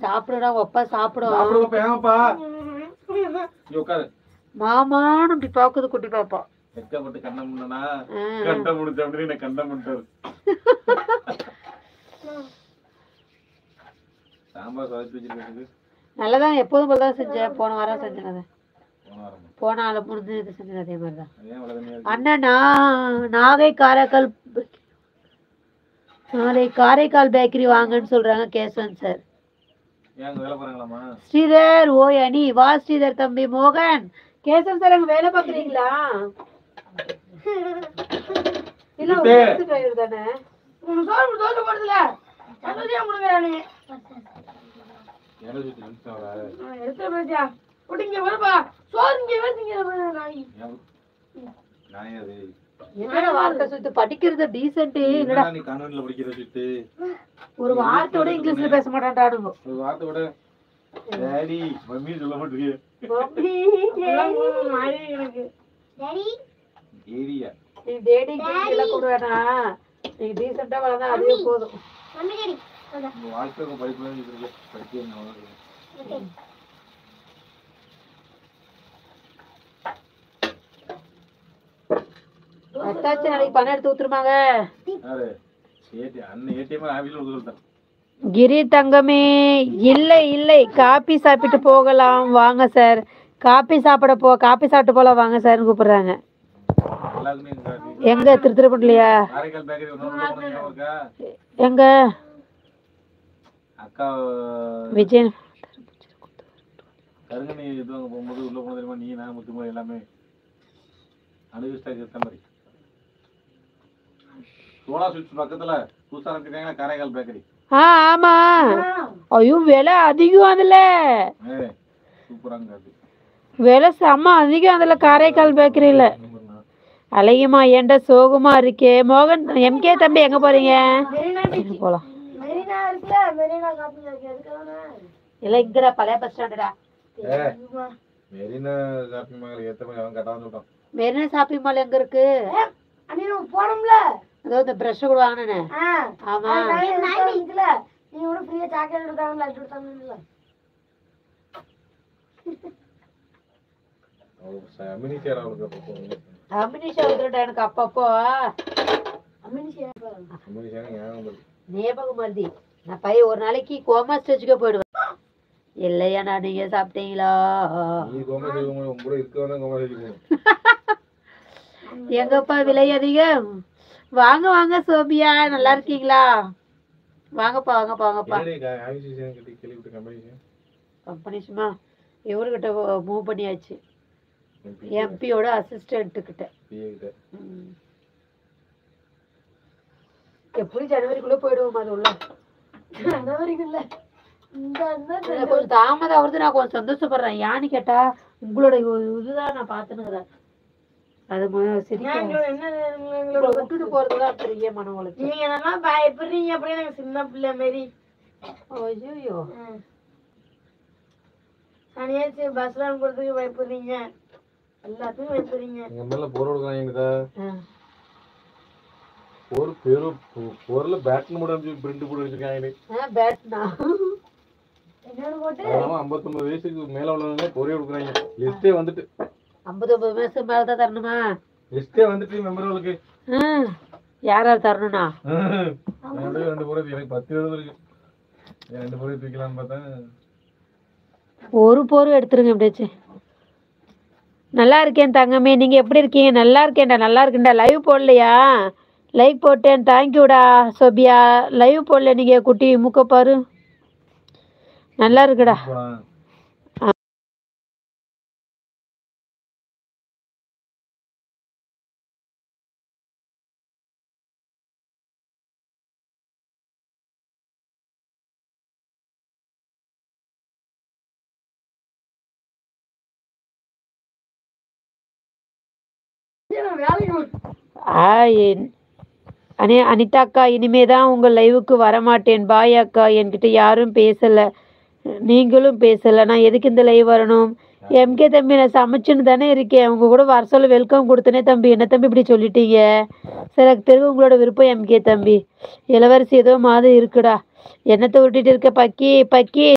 சாப்பிடுடா ஒப்பா சாப்பிடும். சாப்பிடுப்பா ஏங்கப்பா இங்க உட்காரு. மாமான்னு இப்படி பாக்குது குட்டி பாப்பா. வெக்கப்பட்டு கண்ணம் பண்ணனா கண்டம் முடிச்ச அப்படி நான் கண்டம் பண்ணிட்டாரு. சாம்பார் சாதிச்சு வச்சிருக்கு. நல்லதான் எப்போதும் போல தான் செஞ்சேன். போன வாரம் செஞ்சேன் அதை. போன ஆள முடிஞ்சு இது செஞ்சது அதே மாதிரி தான். அண்ணா நாகை காரைக்கால் பேக்கரி வாங்கன்னு சொல்றாங்க கேசவன் சார். ஸ்ரீதர் ஓய் அனி வா ஸ்ரீதர் தம்பி மோகன் கேசவன் சார் அங்க வேலை பாக்குறீங்களா? இல்ல டிரைவர் தானே. படிக்கிறது டீசென்ட் இல்லடா. நீ கான்வென்ட்ல படிக்கிற சுத்து ஒரு வார்த்தையோட இங்கிலீஷ்ல பேச மாட்டான்டாடுங்க. ஒரு வார்த்தையோட டாடி மம்மி சொல்ல மாட்டீங்க. மம்மி மாரி எனக்கு டாடி ஏரியா நீ டாடி கிட்ட கூடுறனா நீ டீசென்ட்டா வளர்ந்தா அதுவே போதும். மம்மி டாடி உங்க வாழ்க்கைக்கு படிக்கணும் இருக்கு படிக்கணும் அவ்வளவுதான். அத்தாச்சி நாளைக்கு பணம் எடுத்து ஊத்துருமாங்க. கிரி தங்கமே இல்லை இல்லை காபி சாப்பிட்டு போகலாம் வாங்க சார். காபி சாப்பிட்டு போலாம் வாங்க சார் கூப்பிடுறாங்க. எங்க திருத்திருப்பண்ணிலையா? எங்க அக்கா விஜய் கருங்கனி இதுவாங்க போகும்போது உள்ள போன தெரியுமா நீ நான் முத்துமா எல்லாமே அனுகிஸ்டாக்கு இருக்க மாதிரி. சோலா ஸ்வீட்ஸ் பக்கத்துல புதுசா இருக்காங்க காரைக்கால் பேக்கரி. ஆமா ஐயோ விலை அதிகம் அதுல. சூப்பராங்க அது விலை செம்ம அதிகம் அதுல காரைக்கால் பேக்கரியில. அழகிமா ஏன்டா சோகமா இருக்கே. மோகன் எம்கே தம்பி எங்க போறீங்க? போலாம் இல்ல இங்கடா பழைய பஸ் ஸ்டாண்டடா. மெரினா ஷாப்பிங் மால் ஏத்த மாதிரி அவன் கட்டாம சொல்றான். மெரினா ஷாப்பிங் மால் எங்க இருக்கு? அண்ணே போறோம்ல அதோ இந்த பிரஷ் கூட வாங்குனே. ஆமா நீங்க கூட ஃப்ரீயா சாக்லேட் கொடுத்தாங்க லட்டு கொடுத்தாங்கல. அமினிஷா எனக்கு அப்பப்போ ஞாபகம் வருது. நான் பையன் ஒரு நாளைக்கு கோமா ஸ்டேஜுக்கே போயிடுவேன். இல்லையா நான் நீங்க சாப்பிட்டீங்களா? எங்கப்பா விலை அதிகம். வாங்க வாங்க சோபியா நல்லா இருக்கீங்களா? வாங்கப்பா வாங்கப்பா வாங்கப்பா. கம்பெனிஸ்மா இவர்கிட்ட மூவ் பண்ணியாச்சு. எம்பியோட அசிஸ்டன்ட் கிட்ட. எப்படி ஜனவரிக்குள்ள போயிடுவோம். அது உள்ள ஜனவரிக்குள்ள கொஞ்சம் தாமதம் வருது. நான் கொஞ்சம் சந்தோஷப்படுறேன். யான்னு கேட்டா உங்களோட இதுதான் நான் பாத்துனுக்குறேன். அது விட்டுட்டு போறதுதான் பெரிய மன உளைச்சல். நீங்க என்னெல்லாம் பயப்படுறீங்க அப்படியே எனக்கு சின்ன பிள்ளை மாரி. ஐயோ தனியாச்சு பஸ்ல அனுப்புறதுக்கு பயப்படுறீங்க. எல்லாத்துக்கும் பயப்படுறீங்க. எங்க மேல போர் கொடுக்குறாங்க. ஒரு பேரு பொருள் பேட்னு முடிஞ்சு பிரிண்ட் போட்டு வச்சிருக்காங்க. பேட்னா என்னன்னு போட்டு 59 வயசுக்கு மேல உள்ளவங்க பொரிய கொடுக்குறாங்க. லிஸ்டே வந்துட்டு 59 வயசு மேல தான் தரணுமா? லிஸ்டே வந்துட்டு மெம்பர்களுக்கு யார் யார் தரணும்னா ரெண்டு பொருள் எனக்கு 10 எழுது இருக்கு. ரெண்டு பொருள் தூக்கலாம்னு பார்த்தா ஒரு பொருள் எடுத்துருங்க. எப்படியாச்சு நல்லா இருக்கேன் தங்கமே. நீங்க எப்படி இருக்கீங்க? நல்லா இருக்கேன்டா நல்லா இருக்கேன்டா. லைவ் போடலையா? லைக் போட்டேன். தேங்க்யூடா சோபியா. லைவ் போடல நீங்க குட்டி மூக்க பாரு நல்லா இருக்குடா. அனிதா அக்கா இனிமேதான் உங்க லைவுக்கு வரமாட்டேன். பாய் அக்கா. என்கிட்ட யாரும் பேசல நீங்களும் பேசல. நான் எதுக்கு இந்த லைவ் வரணும்? எம்கே தம்பி நான் சமைச்சுன்னு தானே இருக்கேன். உங்க கூட வர சொல்ல வெல்கம் கொடுத்தனே தம்பி. என்ன தம்பி இப்படி சொல்லிட்டீங்க? சரி எனக்கு தெரியும் உங்களோட விருப்பம் எம்கே தம்பி. இளவரசி ஏதோ மாதிரி இருக்குடா. என்னத்தை விட்டுட்டு இருக்க பக்கி பக்கி.